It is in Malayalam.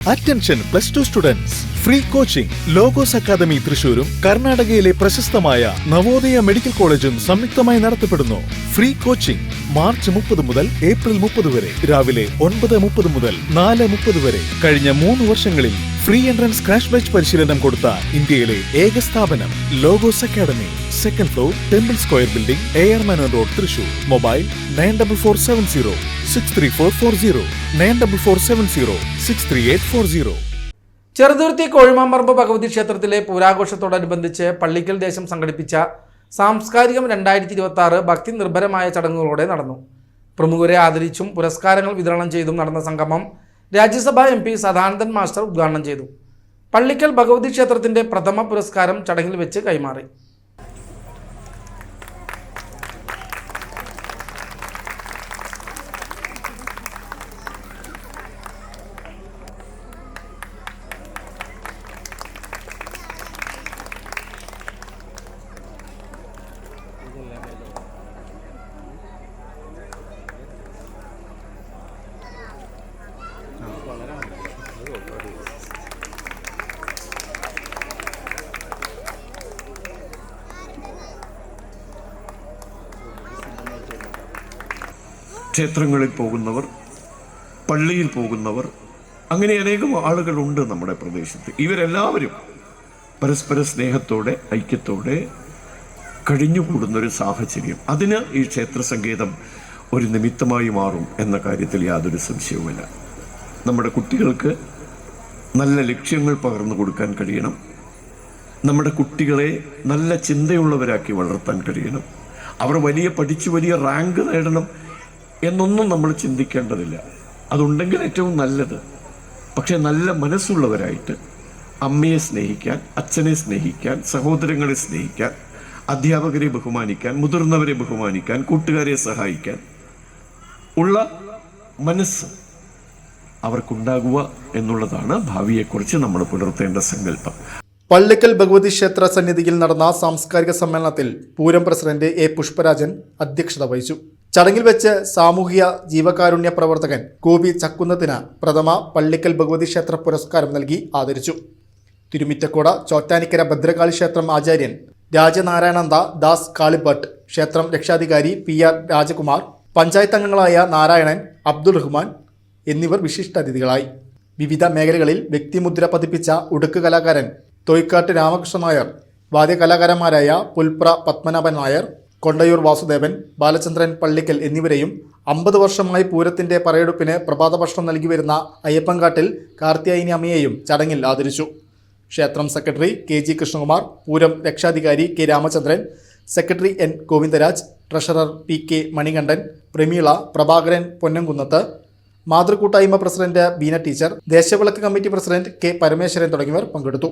Attention +2 students. Free coaching. Logos Academy തൃശൂരും കർണാടകയിലെ പ്രശസ്തമായ നവോദയ മെഡിക്കൽ കോളേജും സംയുക്തമായി നടത്തപ്പെടുന്നു. ഫ്രീ കോച്ചിംഗ് മാർച്ച് 30 മുതൽ ഏപ്രിൽ 30 വരെ രാവിലെ 9:30 മുതൽ 4:30 വരെ. കഴിഞ്ഞ 3 വർഷങ്ങളിൽ ഫ്രീ എൻട്രൻസ് ക്രാഷ് ബാച്ച് പരിശീലനം കൊടുത്ത ഇന്ത്യയിലെ ഏക സ്ഥാപനം Logos Academy. Second floor temple square building, AR Menon road, Thrissur. Mobile 9447 63440 9447 63840. Cheruthuruthy Kozhimamparamba Bhagavathi ക്ഷേത്രത്തിലെ പൂരാഘോഷത്തോടനുബന്ധിച്ച് പള്ളിക്കൽ ദേശം സംഘടിപ്പിച്ച സാംസ്കാരികം 2026 ഭക്തി നിർഭരമായ ചടങ്ങുകളോടെ നടന്നു. പ്രമുഖരെ ആദരിച്ചും പുരസ്കാരങ്ങൾ വിതരണം ചെയ്തും നടന്ന സംഗമം രാജ്യസഭാ MP സദാനന്ദൻ മാസ്റ്റർ ഉദ്ഘാടനം ചെയ്തു. പള്ളിക്കൽ ഭഗവതി ക്ഷേത്രത്തിന്റെ പ്രഥമ പുരസ്കാരം ചടങ്ങിൽ വെച്ച് കൈമാറി. ക്ഷേത്രങ്ങളിൽ പോകുന്നവർ, പള്ളിയിൽ പോകുന്നവർ, അങ്ങനെ അനേകം ആളുകളുണ്ട് നമ്മുടെ പ്രദേശത്ത്. ഇവരെല്ലാവരും പരസ്പര സ്നേഹത്തോടെ, ഐക്യത്തോടെ കഴിഞ്ഞുകൂടുന്നൊരു സാഹചര്യം, അതിന് ഈ ക്ഷേത്ര സംഗീതം ഒരു നിമിത്തമായി മാറും എന്ന കാര്യത്തിൽ യാതൊരു സംശയവുമില്ല. നമ്മുടെ കുട്ടികൾക്ക് നല്ല ലക്ഷ്യങ്ങൾ പകർന്നു കൊടുക്കാൻ കഴിയണം. നമ്മുടെ കുട്ടികളെ നല്ല ചിന്തയുള്ളവരാക്കി വളർത്താൻ കഴിയണം. അവർ പഠിച്ച് വലിയ റാങ്ക് നേടണം എന്നൊന്നും നമ്മൾ ചിന്തിക്കേണ്ടതില്ല. അതുണ്ടെങ്കിൽ ഏറ്റവും നല്ലത്. പക്ഷെ നല്ല മനസ്സുള്ളവരായിട്ട് അമ്മയെ സ്നേഹിക്കാൻ, അച്ഛനെ സ്നേഹിക്കാൻ, സഹോദരങ്ങളെ സ്നേഹിക്കാൻ, അധ്യാപകരെ ബഹുമാനിക്കാൻ, മുതിർന്നവരെ ബഹുമാനിക്കാൻ, കൂട്ടുകാരെ സഹായിക്കാൻ ഉള്ള മനസ്സ് അവർക്കുണ്ടാകുക എന്നുള്ളതാണ് ഭാവിയെക്കുറിച്ച് നമ്മൾ പുലർത്തേണ്ട സങ്കല്പം. പള്ളിക്കൽ ഭഗവതി ക്ഷേത്ര സന്നിധിയിൽ നടന്ന സാംസ്കാരിക സമ്മേളനത്തിൽ പൂരം പ്രസിഡന്റ് A. പുഷ്പരാജൻ അധ്യക്ഷത വഹിച്ചു. ചടങ്ങിൽ വെച്ച് സാമൂഹിക ജീവകാരുണ്യ പ്രവർത്തകൻ ഗോപി ചക്കുന്നത്തിന് പ്രഥമ പള്ളിക്കൽ ഭഗവതി ക്ഷേത്ര പുരസ്കാരം നൽകി ആദരിച്ചു. തിരുമിറ്റക്കോട ചോറ്റാനിക്കര ഭദ്രകാളി ക്ഷേത്രം ആചാര്യൻ രാജനാരായണന്ദ ദാസ് കാളിഭട്ട്, ക്ഷേത്രം രക്ഷാധികാരി PR രാജകുമാർ, പഞ്ചായത്ത് അംഗങ്ങളായ നാരായണൻ, അബ്ദുൾ റഹ്മാൻ എന്നിവർ വിശിഷ്ടാതിഥികളായി. വിവിധ മേഖലകളിൽ വ്യക്തിമുദ്ര പതിപ്പിച്ച ഉടുക്ക് കലാകാരൻ തൊയ്ക്കാട്ട് രാമകൃഷ്ണൻ നായർ, വാദ്യകലാകാരന്മാരായ പുൽപ്ര പത്മനാഭൻ നായർ, കൊണ്ടയൂർ വാസുദേവൻ, ബാലചന്ദ്രൻ പള്ളിക്കൽ എന്നിവരെയും 50 വർഷമായി പൂരത്തിന്റെ പറയെടുപ്പിന് പ്രഭാത ഭക്ഷണം നൽകി വരുന്ന അയ്യപ്പൻകാട്ടിൽ കാർത്തിയായിനി അമ്മയെയും ചടങ്ങിൽ ആദരിച്ചു. ക്ഷേത്രം സെക്രട്ടറി KG കൃഷ്ണകുമാർ, പൂരം രക്ഷാധികാരി K. Ramachandran, secretary N. Govindaraj, treasurer PK Manikandan, Prameela, Prabhakaran Ponnamkunnath, മാതൃകൂട്ടായ്മ പ്രസിഡന്റ് ബീന ടീച്ചർ, ദേശവിളക്ക് കമ്മിറ്റി പ്രസിഡന്റ് K. പരമേശ്വരൻ തുടങ്ങിയവർ പങ്കെടുത്തു.